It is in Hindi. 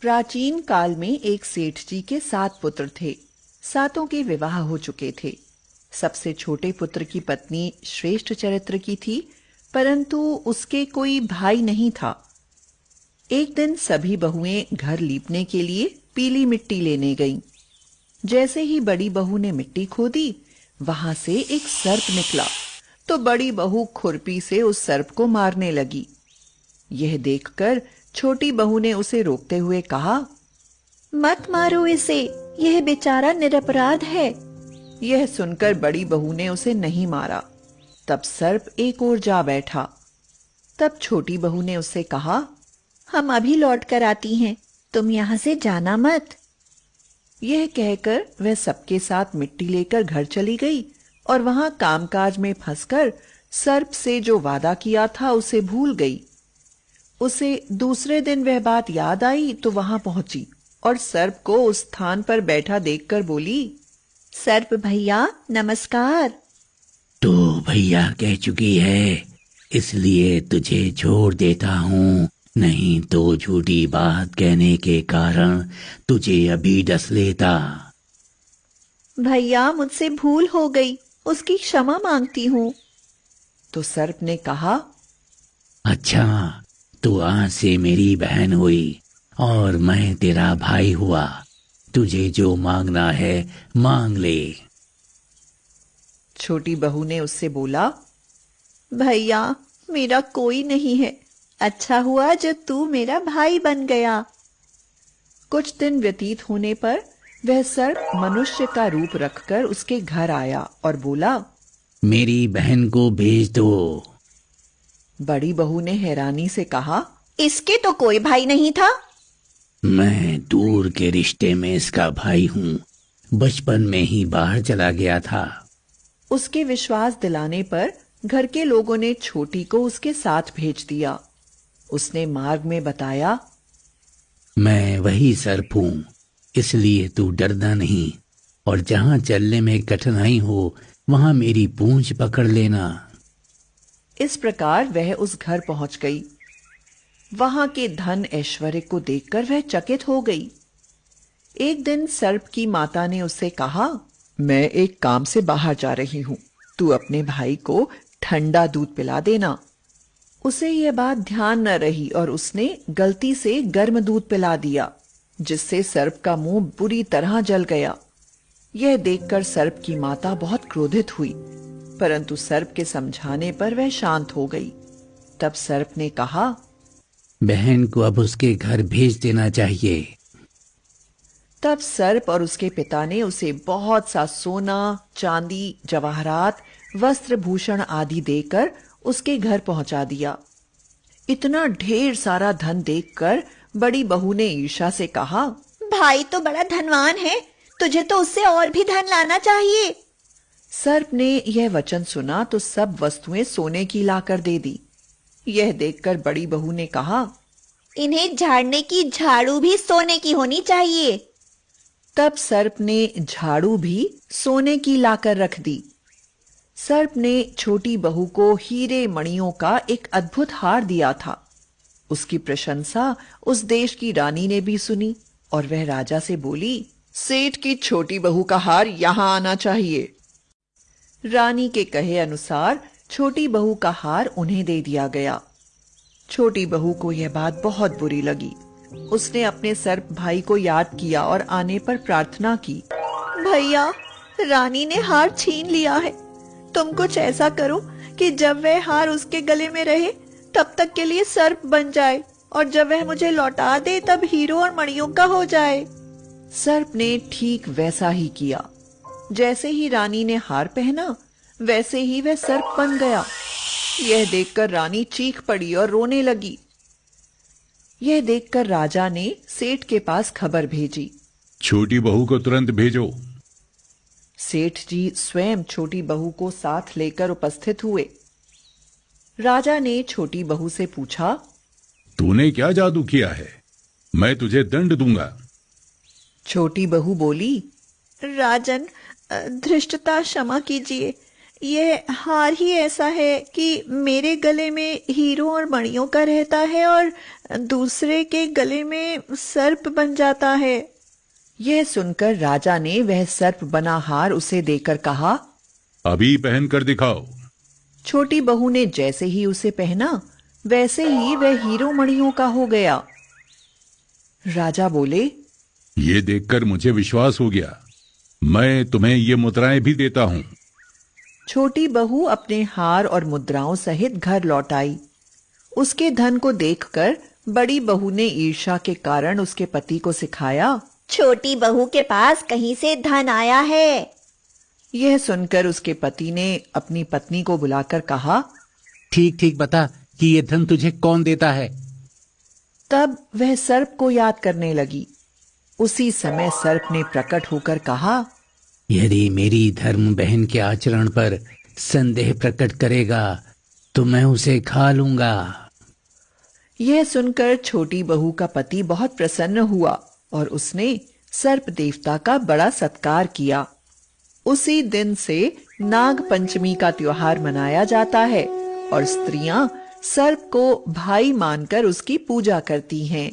प्राचीन काल में एक सेठ जी के 7 पुत्र थे। सातों के विवाह हो चुके थे। सबसे छोटे पुत्र की पत्नी श्रेष्ठ चरित्र की थी, परंतु उसके कोई भाई नहीं था। एक दिन सभी बहुएं घर लीपने के लिए पीली मिट्टी लेने गईं। जैसे ही बड़ी बहू ने मिट्टी खोदी, वहां से एक सर्प निकला तो बड़ी बहू खुरपी से उस सर्प को मारने लगी। यह देखकर छोटी बहू ने उसे रोकते हुए कहा, मत मारो इसे, यह बेचारा निरपराध है। यह सुनकर बड़ी बहू ने उसे नहीं मारा। तब सर्प एक ओर जा बैठा। तब छोटी बहू ने उससे कहा, हम अभी लौट कर आती हैं, तुम यहाँ से जाना मत। यह कहकर वह सबके साथ मिट्टी लेकर घर चली गई और वहां कामकाज में फंसकर सर्प से जो वादा किया था उसे भूल गई। उसे दूसरे दिन वह बात याद आई तो वहां पहुंची और सर्प को उस स्थान पर बैठा देखकर बोली, सर्प भैया नमस्कार। तो भैया कह चुकी है, इसलिए तुझे छोड़ देता हूँ, नहीं तो झूठी बात कहने के कारण तुझे अभी डस लेता। भैया मुझसे भूल हो गई, उसकी क्षमा मांगती हूँ। तो सर्प ने कहा, अच्छा, तू आज से मेरी बहन हुई और मैं तेरा भाई हुआ। तुझे जो मांगना है मांग ले। छोटी बहू ने उससे बोला, भैया मेरा कोई नहीं है, अच्छा हुआ जो तू मेरा भाई बन गया। कुछ दिन व्यतीत होने पर वह सर्प मनुष्य का रूप रखकर उसके घर आया और बोला, मेरी बहन को भेज दो। बड़ी बहू ने हैरानी से कहा, इसके तो कोई भाई नहीं था। मैं दूर के रिश्ते में इसका भाई हूँ, बचपन में ही बाहर चला गया था। उसके विश्वास दिलाने पर घर के लोगों ने छोटी को उसके साथ भेज दिया। उसने मार्ग में बताया, मैं वही सर्प हूँ, इसलिए तू डरना नहीं, और जहाँ चलने में कठिनाई हो वहाँ मेरी पूंछ पकड़ लेना। इस प्रकार वह उस घर पहुंच गई। वहां के धन ऐश्वर्य को देखकर वह चकित हो गई। एक दिन सर्प की माता ने उससे कहा, मैं एक काम से बाहर जा रही हूं, तू अपने भाई को ठंडा दूध पिला देना। उसे यह बात ध्यान न रही और उसने गलती से गर्म दूध पिला दिया, जिससे सर्प का मुंह बुरी तरह जल गया। यह देखकर सर्प की माता बहुत क्रोधित हुई, परंतु सर्प के समझाने पर वह शांत हो गई। तब सर्प ने कहा, बहन को अब उसके घर भेज देना चाहिए। तब सर्प और उसके पिता ने उसे बहुत सा सोना, चांदी, जवाहरात, वस्त्र भूषण आदि देकर उसके घर पहुंचा दिया। इतना ढेर सारा धन देखकर बड़ी बहू ने ईर्ष्या से कहा, भाई तो बड़ा धनवान है, तुझे तो उससे और भी धन लाना चाहिए। सर्प ने यह वचन सुना तो सब वस्तुएं सोने की लाकर दे दी। यह देखकर बड़ी बहू ने कहा, इन्हें झाड़ने की झाड़ू भी सोने की होनी चाहिए। तब सर्प ने झाड़ू भी सोने की लाकर रख दी। सर्प ने छोटी बहू को हीरे मणियों का एक अद्भुत हार दिया था। उसकी प्रशंसा उस देश की रानी ने भी सुनी और वह राजा से बोली, सेठ की छोटी बहू का हार यहां आना चाहिए। रानी के कहे अनुसार छोटी बहू का हार उन्हें दे दिया गया। छोटी बहू को यह बात बहुत बुरी लगी। उसने अपने सर्प भाई को याद किया और आने पर प्रार्थना की, भैया रानी ने हार छीन लिया है, तुम कुछ ऐसा करो कि जब वह हार उसके गले में रहे तब तक के लिए सर्प बन जाए, और जब वह मुझे लौटा दे तब हीरो और मणियों का हो जाए। सर्प ने ठीक वैसा ही किया। जैसे ही रानी ने हार पहना, वैसे ही वह सर्प बन गया। यह देखकर रानी चीख पड़ी और रोने लगी। यह देखकर राजा ने सेठ के पास खबर भेजी, छोटी बहू को तुरंत भेजो। सेठ जी स्वयं छोटी बहू को साथ लेकर उपस्थित हुए। राजा ने छोटी बहू से पूछा, तूने क्या जादू किया है? मैं तुझे दंड दूंगा। छोटी बहू बोली, राजन धृष्टता क्षमा कीजिए, ये हार ही ऐसा है कि मेरे गले में हीरों और मणियों का रहता है और दूसरे के गले में सर्प बन जाता है। यह सुनकर राजा ने वह सर्प बना हार उसे देकर कहा, अभी पहन कर दिखाओ। छोटी बहू ने जैसे ही उसे पहना वैसे ही वह हीरो मणियों का हो गया। राजा बोले, ये देखकर मुझे विश्वास हो गया, मैं तुम्हें ये मुद्राएं भी देता हूं। छोटी बहू अपने हार और मुद्राओं सहित घर लौट आई। उसके धन को देखकर बड़ी बहू ने ईर्ष्या के कारण उसके पति को सिखाया, छोटी बहू के पास कहीं से धन आया है। यह सुनकर उसके पति ने अपनी पत्नी को बुलाकर कहा, ठीक ठीक बता कि ये धन तुझे कौन देता है। तब वह सर्प को याद करने लगी। उसी समय सर्प ने प्रकट होकर कहा, यदि मेरी धर्म बहन के आचरण पर संदेह प्रकट करेगा तो मैं उसे खा लूंगा। यह सुनकर छोटी बहू का पति बहुत प्रसन्न हुआ और उसने सर्प देवता का बड़ा सत्कार किया। उसी दिन से नाग पंचमी का त्योहार मनाया जाता है और स्त्रियां सर्प को भाई मानकर उसकी पूजा करती हैं।